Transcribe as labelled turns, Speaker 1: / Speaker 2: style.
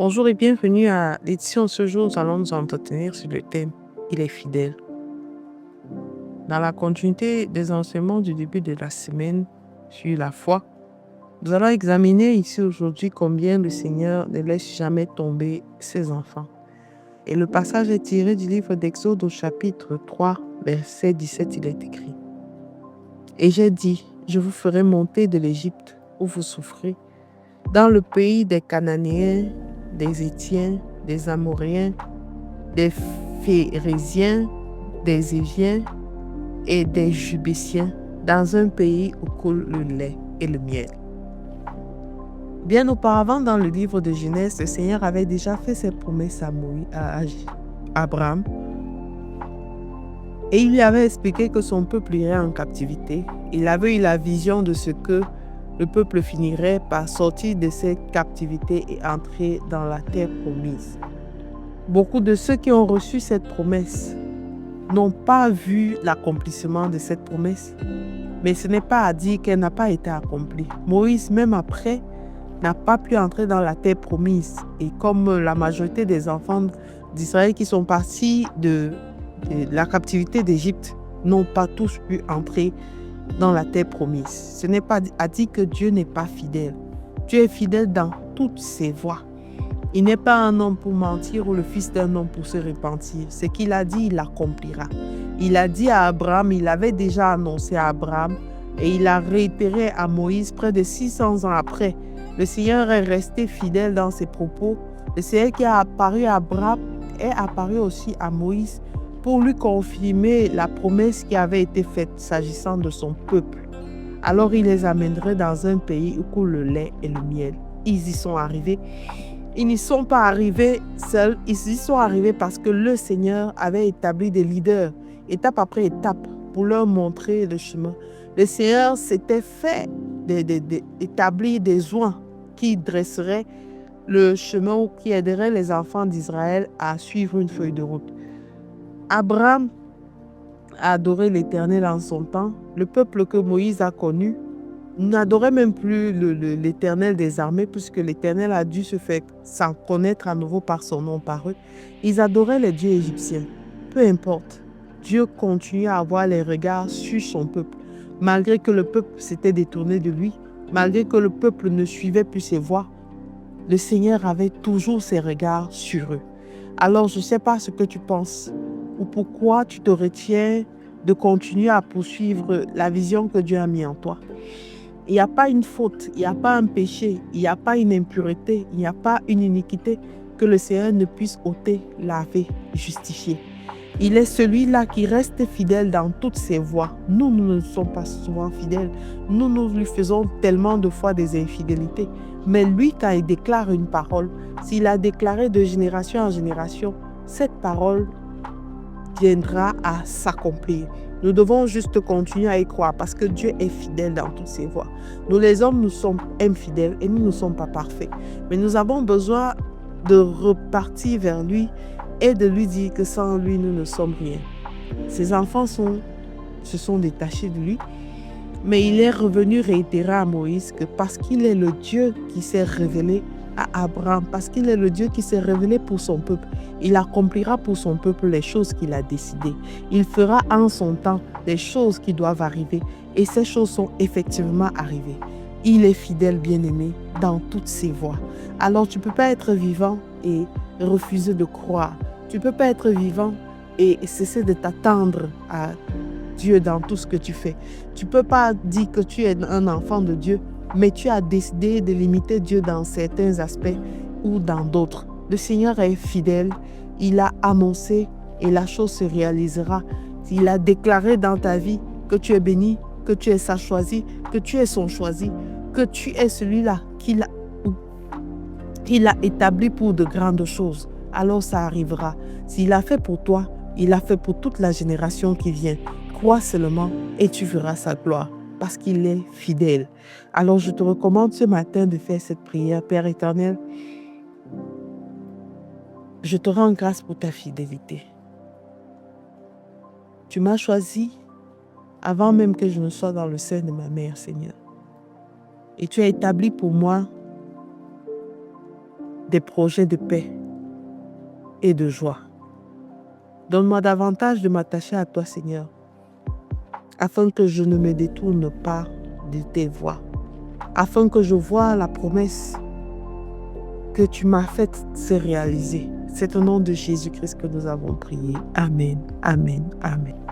Speaker 1: Bonjour et bienvenue à l'édition. Ce jour, nous allons nous entretenir sur le thème « Il est fidèle ». Dans la continuité des enseignements du début de la semaine sur la foi, nous allons examiner ici aujourd'hui combien le Seigneur ne laisse jamais tomber ses enfants. Et le passage est tiré du livre d'Exode au chapitre 3, verset 17, il est écrit « Et j'ai dit, je vous ferai monter de l'Égypte où vous souffrez, dans le pays des Cananéens, des Hétiens, des Amoréens, des Phérésiens, des Éviens et des Jubésiens, dans un pays où coule le lait et le miel. » Bien auparavant, dans le livre de Genèse, le Seigneur avait déjà fait ses promesses à Abraham et il lui avait expliqué que son peuple irait en captivité. Il avait eu la vision de ce que le peuple finirait par sortir de cette captivité et entrer dans la terre promise. Beaucoup de ceux qui ont reçu cette promesse n'ont pas vu l'accomplissement de cette promesse. Mais ce n'est pas à dire qu'elle n'a pas été accomplie. Moïse, même après, n'a pas pu entrer dans la terre promise. Et comme la majorité des enfants d'Israël qui sont partis de la captivité d'Égypte n'ont pas tous pu entrer dans la terre promise. Ce n'est pas à dire que Dieu n'est pas fidèle. Dieu est fidèle dans toutes ses voies. Il n'est pas un homme pour mentir ou le fils d'un homme pour se repentir. Ce qu'il a dit, il l'accomplira. Il a dit à Abraham, il avait déjà annoncé à Abraham et il a réitéré à Moïse près de 600 ans après. Le Seigneur est resté fidèle dans ses propos. Le Seigneur qui a apparu à Abraham est apparu aussi à Moïse pour lui confirmer la promesse qui avait été faite s'agissant de son peuple. Alors il les amènerait dans un pays où coule le lait et le miel. Ils y sont arrivés. Ils n'y sont pas arrivés seuls, ils y sont arrivés parce que le Seigneur avait établi des leaders, étape après étape, pour leur montrer le chemin. Le Seigneur s'était fait établir des oins qui dresseraient le chemin ou qui aideraient les enfants d'Israël à suivre une feuille de route. Abraham a adoré l'Éternel en son temps. Le peuple que Moïse a connu n'adorait même plus l'Éternel des armées, puisque l'Éternel a dû se faire s'en connaître à nouveau par son nom par eux. Ils adoraient les dieux égyptiens. Peu importe, Dieu continuait à avoir les regards sur son peuple, malgré que le peuple s'était détourné de lui, malgré que le peuple ne suivait plus ses voies. Le Seigneur avait toujours ses regards sur eux. Alors, je ne sais pas ce que tu penses ou pourquoi tu te retiens de continuer à poursuivre la vision que Dieu a mis en toi. Il n'y a pas une faute, il n'y a pas un péché, il n'y a pas une impureté, il n'y a pas une iniquité que le Seigneur ne puisse ôter, laver, justifier. Il est celui-là qui reste fidèle dans toutes ses voies. Nous ne sommes pas souvent fidèles. Nous lui faisons tellement de fois des infidélités. Mais lui, quand il déclare une parole, s'il a déclaré de génération en génération, cette parole viendra à s'accomplir. Nous devons juste continuer à y croire parce que Dieu est fidèle dans toutes ses voies. Nous les hommes, nous sommes infidèles et nous ne sommes pas parfaits. Mais nous avons besoin de repartir vers lui et de lui dire que sans lui, nous ne sommes rien. Ses enfants se sont détachés de lui, mais il est revenu réitérer à Moïse que parce qu'il est le Dieu qui s'est révélé à Abraham, parce qu'il est le Dieu qui s'est révélé pour son peuple, il accomplira pour son peuple les choses qu'il a décidées. Il fera en son temps des choses qui doivent arriver et ces choses sont effectivement arrivées. Il est fidèle, bien-aimé, dans toutes ses voies. Alors tu ne peux pas être vivant et refuser de croire. Tu ne peux pas être vivant et cesser de t'attendre à Dieu dans tout ce que tu fais. Tu ne peux pas dire que tu es un enfant de Dieu, mais tu as décidé de limiter Dieu dans certains aspects ou dans d'autres. Le Seigneur est fidèle, il a annoncé et la chose se réalisera. Il a déclaré dans ta vie que tu es béni, que tu es sa choisi, que tu es son choisi, que tu es celui-là qu'il a établi pour de grandes choses. Alors ça arrivera. S'il a fait pour toi, il a fait pour toute la génération qui vient. Crois seulement et tu verras sa gloire parce qu'il est fidèle. Alors je te recommande ce matin de faire cette prière. Père éternel, je te rends grâce pour ta fidélité. Tu m'as choisi avant même que je ne sois dans le sein de ma mère, Seigneur. Et tu as établi pour moi des projets de paix et de joie. Donne-moi davantage de m'attacher à toi, Seigneur, afin que je ne me détourne pas de tes voies, afin que je voie la promesse que tu m'as faite se réaliser. C'est au nom de Jésus-Christ que nous avons prié. Amen, amen, amen.